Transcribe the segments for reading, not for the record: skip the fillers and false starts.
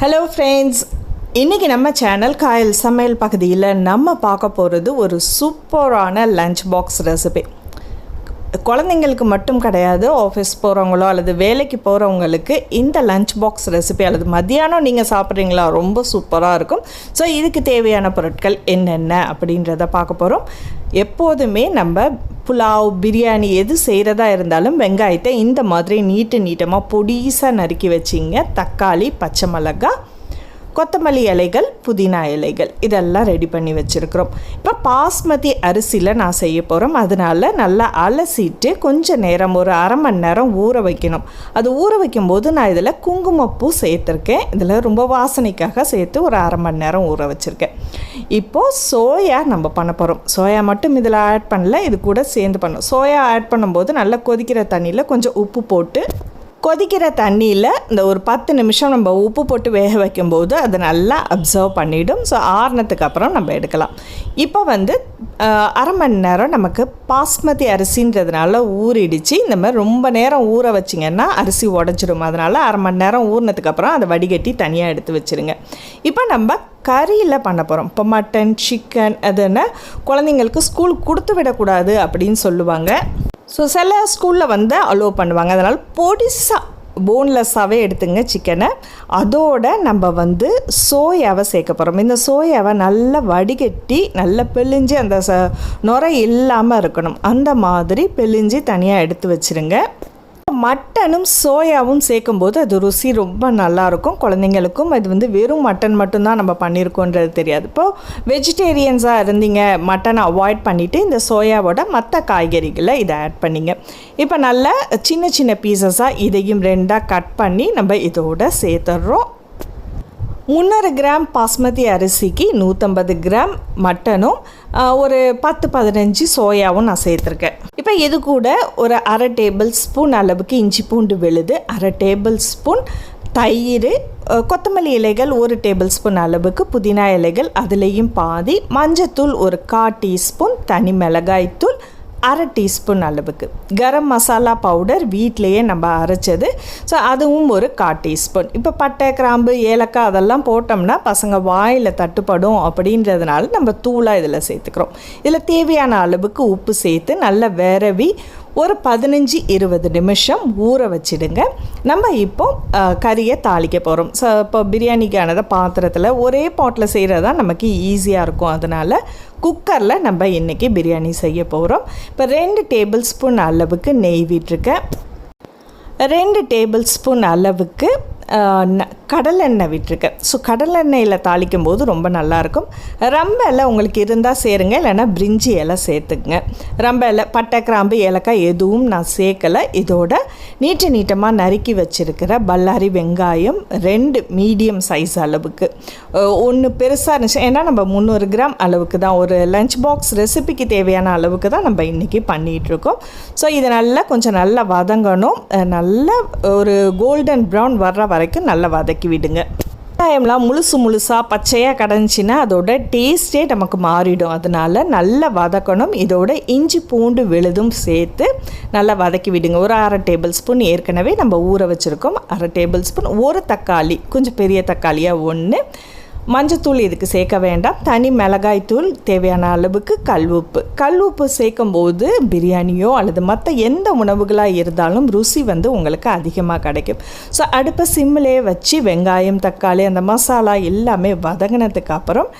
Hello friends, இன்றைக்கி நம்ம channel Kayal சமையல் பகுதியில் நம்ம பார்க்க போகிறது ஒரு சூப்பரான லஞ்ச் பாக்ஸ் ரெசிபி. குழந்தைங்களுக்கு மட்டும் கிடையாது, ஆஃபீஸ் போகிறவங்களோ அல்லது வேலைக்கு போகிறவங்களுக்கு இந்த லஞ்ச் பாக்ஸ் ரெசிபி அல்லது மத்தியானம் நீங்கள் சாப்பிட்றீங்களா ரொம்ப சூப்பராக இருக்கும். ஸோ இதுக்கு தேவையான பொருட்கள் என்னென்ன அப்படின்றத பார்க்க போகிறோம். எப்போதுமே நம்ம புலாவ், பிரியாணி எது செய்கிறதா இருந்தாலும் வெங்காயத்தை இந்த மாதிரி நீட்டமாக பொடிசாக நறுக்கி வச்சிங்க. தக்காளி, பச்சை மிளகாய், கொத்தமல்லி இலைகள், புதினா இலைகள் இதெல்லாம் ரெடி பண்ணி வச்சுருக்குறோம். இப்போ பாஸ்மதி அரிசியில் நான் செய்ய போகிறோம். அதனால் நல்லா அலசிட்டு கொஞ்சம் நேரம் ஒரு அரை மணி நேரம் ஊற வைக்கணும். அது ஊற வைக்கும்போது நான் இதில் குங்குமப்பூ சேர்த்துருக்கேன். இதில் ரொம்ப வாசனைக்காக சேர்த்து ஒரு அரை மணி நேரம் ஊற வச்சுருக்கேன். இப்போது சோயா நம்ம பண்ண போகிறோம். சோயா மட்டும் இதில் ஆட் பண்ணல, இது கூட சேர்ந்து பண்ணோம். சோயா ஆட் பண்ணும்போது நல்லா கொதிக்கிற தண்ணியில் கொஞ்சம் உப்பு போட்டு, கொதிக்கிற தண்ணியில் இந்த ஒரு 10 நிமிஷம் நம்ம உப்பு போட்டு வேக வைக்கும்போது அது நல்லா அப்சர்வ் பண்ணிவிடும். ஸோ ஆறுனதுக்கு அப்புறம் நம்ம எடுக்கலாம். இப்போ அரை மணி நேரம் நமக்கு பாஸ்மதி அரிசின்றதுனால ஊறிடுச்சு. இந்த மாதிரி ரொம்ப நேரம் ஊற வச்சிங்கன்னா அரிசி உடஞ்சிடும். அதனால் அரை மணி நேரம் ஊறினதுக்கப்புறம் அதை வடிகட்டி தனியாக எடுத்து வச்சுருங்க. இப்போ நம்ம கறியில் பண்ண போகிறோம். இப்போ மட்டன், சிக்கன் அதுன்னு குழந்தைங்களுக்கு ஸ்கூலுக்கு கொடுத்து விடக்கூடாது அப்படின்னு சொல்லுவாங்க. ஸோ சில ஸ்கூலில் அலோவ் பண்ணுவாங்க. அதனால் பொடிசாக போன்லெஸ்ஸாகவே எடுத்துங்க சிக்கனை. அதோடு நம்ம சோயாவை சேர்க்க போகிறோம். இந்த சோயாவை நல்லா வடிகட்டி நல்லா பிழிஞ்சு அந்த நுரை இல்லாமல் இருக்கணும். அந்த மாதிரி பிழிஞ்சு தனியாக எடுத்து வச்சுருங்க. மட்டனும் சோயாவும் சேர்க்கும்போது அது ருசி ரொம்ப நல்லாயிருக்கும். குழந்தைங்களுக்கும் அது வெறும் மட்டன் மட்டும்தான் நம்ம பண்ணியிருக்கோன்றது தெரியாது. இப்போது வெஜிடேரியன்ஸாக இருந்தீங்க, மட்டனை அவாய்ட் பண்ணிவிட்டு இந்த சோயாவோட மற்ற காய்கறிகளை இதை ஆட் பண்ணிங்க. இப்போ நல்லா சின்ன பீசஸாக இதையும் 2ஆக கட் பண்ணி நம்ம இதோட சேர்த்துட்றோம். 300 கிராம் பாஸ்மதி அரிசிக்கு 150 கிராம் மட்டனும் ஒரு 10-15 சோயாவும் நான் சேர்த்துருக்கேன். இப்போ இது கூட ஒரு அரை டேபிள் ஸ்பூன் அளவுக்கு இஞ்சி பூண்டு விழுது, அரை டேபிள் ஸ்பூன் தயிர், கொத்தமல்லி இலைகள் 1 டேபிள் ஸ்பூன் அளவுக்கு, புதினா இலைகள் அதுலேயும் பாதி, மஞ்சத்தூள் ஒரு 1/4 டீஸ்பூன், தனி மிளகாய்த்தூள் அரை டீஸ்பூன் அளவுக்கு, கரம் மசாலா பவுடர் வீட்டிலையே நம்ம அரைச்சது, ஸோ அதுவும் ஒரு 1/4 டீஸ்பூன். இப்போ பட்டை, கிராம்பு, ஏலக்காய் அதெல்லாம் போட்டோம்னா பசங்க வாயில் தட்டுப்படும் அப்படின்றதுனால நம்ம தூளாக இதில் சேர்த்துக்கிறோம். இதில் தேவையான அளவுக்கு உப்பு சேர்த்து நல்லா விரவி ஒரு 15-20 நிமிஷம் ஊற வச்சிடுங்க. நம்ம இப்போ கறியை தாளிக்க போகிறோம். ஸோ இப்போ பிரியாணிக்கானதை பாத்திரத்தில் ஒரே பாட்டில் செய்கிறது தான் நமக்கு ஈஸியாக இருக்கும். அதனால் குக்கரில் நம்ம இன்றைக்கி பிரியாணி செய்ய போகிறோம். இப்போ 2 டேபிள் ஸ்பூன் அளவுக்கு நெய் விட்டுருக்கேன். 2 டேபிள் ஸ்பூன் அளவுக்கு கடலெண்ணெய் விட்டுருக்கேன். ஸோ கடலெண்ணெயில் தாளிக்கும் போது ரொம்ப நல்லாயிருக்கும். ரம்ப இலை உங்களுக்கு இருந்தால் சேருங்க, இல்லைன்னா பிரிஞ்சி இலை சேர்த்துக்குங்க. ரம்ப இலை, பட்டை, கிராம்பு, ஏலக்காய் எதுவும் நான் சேர்க்கலை. இதோட நீட்டமாக நறுக்கி வச்சுருக்கிற பல்லாரி வெங்காயம் 2 மீடியம் சைஸ் அளவுக்கு, ஒன்று பெருசாக இருந்துச்சு. ஏன்னா நம்ம 300 கிராம் அளவுக்கு தான், ஒரு லஞ்ச் பாக்ஸ் ரெசிபிக்கு தேவையான அளவுக்கு தான் நம்ம இன்றைக்கி பண்ணிகிட்ருக்கோம். ஸோ இதை கொஞ்சம் நல்லா வதங்கணும். நல்லா ஒரு கோல்டன் ப்ரௌன் வர்ற வரைக்கும் நல்லா வதக்கி விடுங்க. வெங்காயம்லாம் முழுசாக பச்சையாக கிடந்துச்சின்னா அதோட டேஸ்ட்டே நமக்கு மாறிடும். அதனால் நல்லா வதக்கணும். இதோட இஞ்சி பூண்டு விழுதும் சேர்த்து நல்லா வதக்கி விடுங்க. ஒரு அரை டேபிள் ஸ்பூன் ஏற்கனவே நம்ம ஊற வச்சுருக்கோம். அரை டேபிள் ஸ்பூன், ஒரு தக்காளி, கொஞ்சம் பெரிய தக்காளியாக 1, மஞ்சத்தூள் இதுக்கு சேர்க்க வேண்டாம், தனி மிளகாய்த்தூள், தேவையான அளவுக்கு கல்லுப்பு சேர்க்கும்போது பிரியாணியோ அல்லது மற்ற எந்த உணவுகளாக இருந்தாலும் ருசி உங்களுக்கு அதிகமாக கிடைக்கும். ஸோ அடுப்பை சிம்மிலே வச்சு வெங்காயம், தக்காளி, அந்த மசாலா எல்லாமே வதங்கினதுக்கு அப்புறம்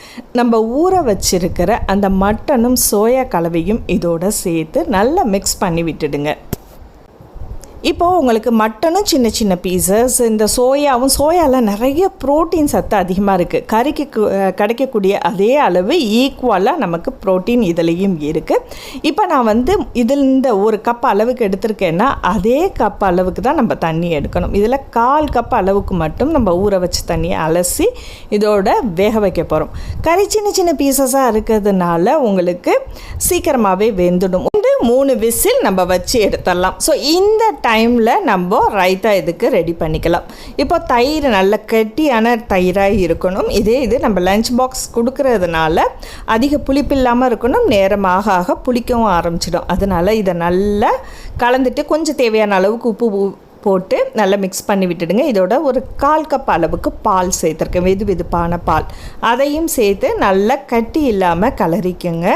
நம்ம ஊற வச்சிருக்கிற அந்த மட்டனும் சோயா கலவையும் இதோட சேர்த்து நல்லா மிக்ஸ் பண்ணி விட்டுடுங்க. இப்போது உங்களுக்கு மட்டனும் சின்ன பீசஸ், இந்த சோயாவில் நிறைய ப்ரோட்டீன் சத்து அதிகமாக இருக்குது. கறிக்கு கிடைக்கக்கூடிய அதே அளவு ஈக்குவலாக நமக்கு ப்ரோட்டீன் இதுலேயும் இருக்குது. இப்போ நான் இதில் இந்த ஒரு கப் அளவுக்கு எடுத்திருக்கேன்னா அதே கப் அளவுக்கு தான் நம்ம தண்ணி எடுக்கணும். இதில் 1/4 கப் அளவுக்கு மட்டும் நம்ம ஊற வச்சு தண்ணியை அலசி இதோட வேக வைக்க போகிறோம். கறி சின்ன பீசஸாக இருக்கிறதுனால உங்களுக்கு சீக்கிரமாகவே வெந்துடும். 3 விசில் நம்ம வச்சு எடுத்துடலாம். ஸோ இந்த டைமில் நம்ம ரைத்தா இதுக்கு ரெடி பண்ணிக்கலாம். இப்போ தயிர் நல்ல கெட்டியான தயிராக இருக்கணும். இது நம்ம லஞ்ச் பாக்ஸ் கொடுக்கறதுனால அதிக புளிப்பு இல்லாமல் இருக்கணும். நேரமாக ஆக புளிக்கவும் ஆரம்பிச்சிடும். அதனால் இதை நல்லா கலந்துட்டு கொஞ்சம் தேவையான அளவுக்கு உப்பு போட்டு நல்லா மிக்ஸ் பண்ணி விட்டுடுங்க. இதோட ஒரு 1/4 கப் அளவுக்கு பால் சேர்த்துருக்கேன், வெதுவெதுப்பான பால். அதையும் சேர்த்து நல்லா கட்டி இல்லாமல் கலரிக்குங்க.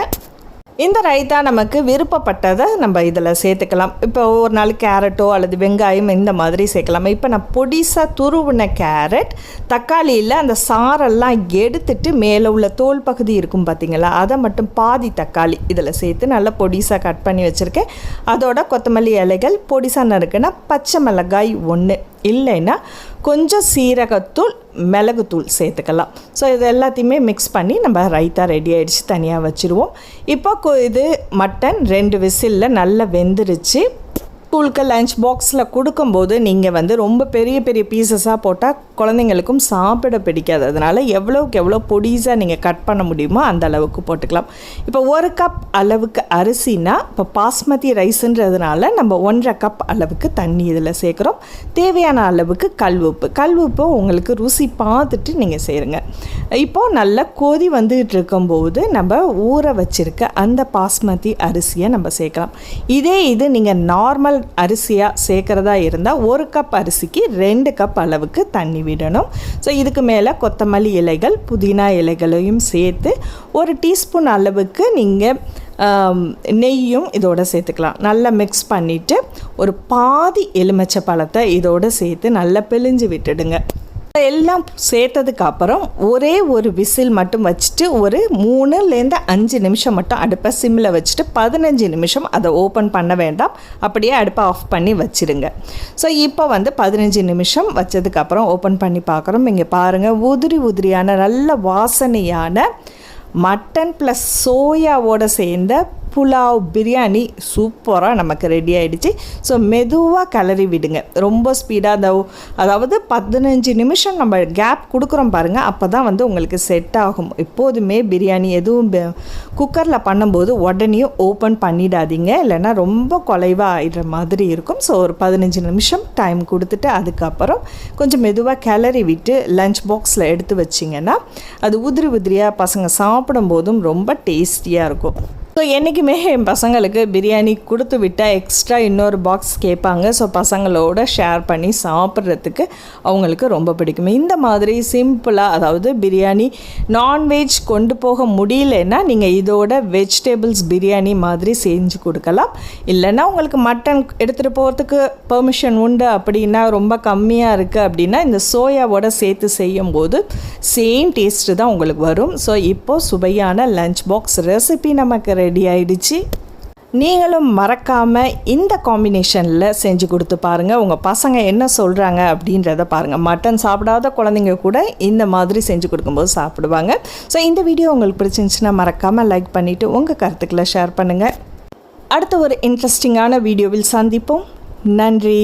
இந்த ரைத்தா நமக்கு விருப்பப்பட்டதை நம்ம இதில் சேர்த்துக்கலாம். இப்போ ஒரு நாள் கேரட்டோ அல்லது வெங்காயம் இந்த மாதிரி சேர்க்கலாம். இப்போ நான் பொடிசாக துருவின கேரட், தக்காளியில் அந்த சாரெல்லாம் எடுத்துட்டு மேலே உள்ள தோல் பகுதி இருக்கும் பார்த்திங்களா, அதை மட்டும் பாதி தக்காளி இதில் சேர்த்து நல்லா பொடிசாக கட் பண்ணி வச்சுருக்கேன். அதோட கொத்தமல்லி இலைகள் பொடிசாக நறுக்குன்னா, பச்சை மிளகாய் 1, இல்லைன்னா கொஞ்சம் சீரகத்தூள், மிளகுத்தூள் சேர்த்துக்கலாம். ஸோ இது எல்லாத்தையுமே மிக்ஸ் பண்ணி நம்ம ரைத்தா ரெடி ஆகிடுச்சு, தனியாக வச்சுருவோம். இப்போ இது மட்டன் 2 விசிலில் நல்லா வெந்துருச்சு. ஸ்கூலுக்கு லஞ்ச் பாக்ஸில் கொடுக்கும்போது நீங்கள் ரொம்ப பெரிய பெரிய பீசஸாக போட்டால் குழந்தைங்களுக்கும் சாப்பிட பிடிக்காது. அதனால் எவ்வளோக்கு எவ்வளோ பொடிசாக நீங்கள் கட் பண்ண முடியுமோ அந்த அளவுக்கு போட்டுக்கலாம். இப்போ 1 கப் அளவுக்கு அரிசினா, இப்போ பாஸ்மதி ரைஸுன்றதுனால நம்ம 1.5 கப் அளவுக்கு தண்ணி இதில் சேர்க்குறோம். தேவையான அளவுக்கு கல்உப்பு உங்களுக்கு ருசி பார்த்துட்டு நீங்கள் சேருங்க. இப்போது நல்லா கொதி வந்துகிட்டு இருக்கும்போது நம்ம ஊற வச்சுருக்க அந்த பாஸ்மதி அரிசியை நம்ம சேர்க்கலாம். இது நீங்கள் நார்மல் அரிசியாக சேர்க்குறதா இருந்தால் 1 கப் அரிசிக்கு 2 கப் அளவுக்கு தண்ணி விடணும். ஸோ இதுக்கு மேலே கொத்தமல்லி இலைகள், புதினா இலைகளையும் சேர்த்து 1 டீஸ்பூன் அளவுக்கு நீங்கள் நெய்யும் இதோடு சேர்த்துக்கலாம். நல்லா மிக்ஸ் பண்ணிவிட்டு ஒரு பாதி எலுமிச்சை பழத்தை இதோடு சேர்த்து நல்லா பிழிஞ்சு விட்டுடுங்க. எல்லாம் சேர்த்ததுக்கு அப்புறம் ஒரே ஒரு விசில் மட்டும் வச்சுட்டு ஒரு 3லேருந்து 5 நிமிஷம் மட்டும் அடுப்பை சிம்மில் வச்சுட்டு 15 நிமிஷம் அதை ஓப்பன் பண்ண வேண்டாம், அப்படியே அடுப்பை ஆஃப் பண்ணி வச்சுருங்க. ஸோ இப்போ 15 நிமிஷம் வச்சதுக்கப்புறம் ஓப்பன் பண்ணி பார்க்குறோம். இங்கே பாருங்கள், உதிரியான நல்ல வாசனையான மட்டன் ப்ளஸ் சோயாவோடு சேர்ந்த புலாவ் பிரியாணி சூப்பராக நமக்கு ரெடி ஆகிடுச்சு. ஸோ மெதுவாக கிளறி விடுங்க, ரொம்ப ஸ்பீடாக. அதாவது 15 நிமிஷம் நம்ம கேப் கொடுக்குறோம் பாருங்கள், அப்போ தான் உங்களுக்கு செட் ஆகும். எப்போதுமே பிரியாணி எதுவும் குக்கரில் பண்ணும்போது உடனே ஓப்பன் பண்ணிடாதீங்க, இல்லைன்னா ரொம்ப குலைவாக ஆகிடுற மாதிரி இருக்கும். ஸோ ஒரு 15 நிமிஷம் டைம் கொடுத்துட்டு அதுக்கப்புறம் கொஞ்சம் மெதுவாக கிளறி விட்டு லஞ்ச் பாக்ஸில் எடுத்து வச்சிங்கன்னா அது உதிரியாக பசங்க சாப்பிடும்போதும் ரொம்ப டேஸ்டியாக இருக்கும். ஸோ என்றைக்குமே என் பசங்களுக்கு பிரியாணி கொடுத்து விட்டால் எக்ஸ்ட்ரா இன்னொரு பாக்ஸ் கேட்பாங்க. ஸோ பசங்களோட ஷேர் பண்ணி சாப்பிட்றதுக்கு அவங்களுக்கு ரொம்ப பிடிக்கும். இந்த மாதிரி சிம்பிளாக, அதாவது பிரியாணி நான்வெஜ் கொண்டு போக முடியலன்னா நீங்கள் இதோட வெஜிடபிள்ஸ் பிரியாணி மாதிரி செஞ்சு கொடுக்கலாம். இல்லைன்னா உங்களுக்கு மட்டன் எடுத்துகிட்டு போகிறதுக்கு பெர்மிஷன் உண்டு அப்படின்னா, ரொம்ப கம்மியாக இருக்குது அப்படின்னா இந்த சோயாவோட சேர்த்து செய்யும்போது சேம் டேஸ்ட்டு தான் உங்களுக்கு வரும். ஸோ இப்போது சுவையான லஞ்ச் பாக்ஸ் ரெசிபி நமக்கு ரெடி ஆயிடுச்சு. நீங்களும் மறக்காமல் இந்த காம்பினேஷனில் செஞ்சு கொடுத்து பாருங்கள். உங்கள் பசங்க என்ன சொல்கிறாங்க அப்படின்றத பாருங்கள். மட்டன் சாப்பிடாத குழந்தைங்க கூட இந்த மாதிரி செஞ்சு கொடுக்கும்போது சாப்பிடுவாங்க. ஸோ இந்த வீடியோ உங்களுக்கு பிடிச்சிருந்துச்சுன்னா மறக்காமல் லைக் பண்ணிவிட்டு உங்கள் கருத்துக்களை ஷேர் பண்ணுங்கள். அடுத்த ஒரு இன்ட்ரெஸ்டிங்கான வீடியோவில் சந்திப்போம். நன்றி.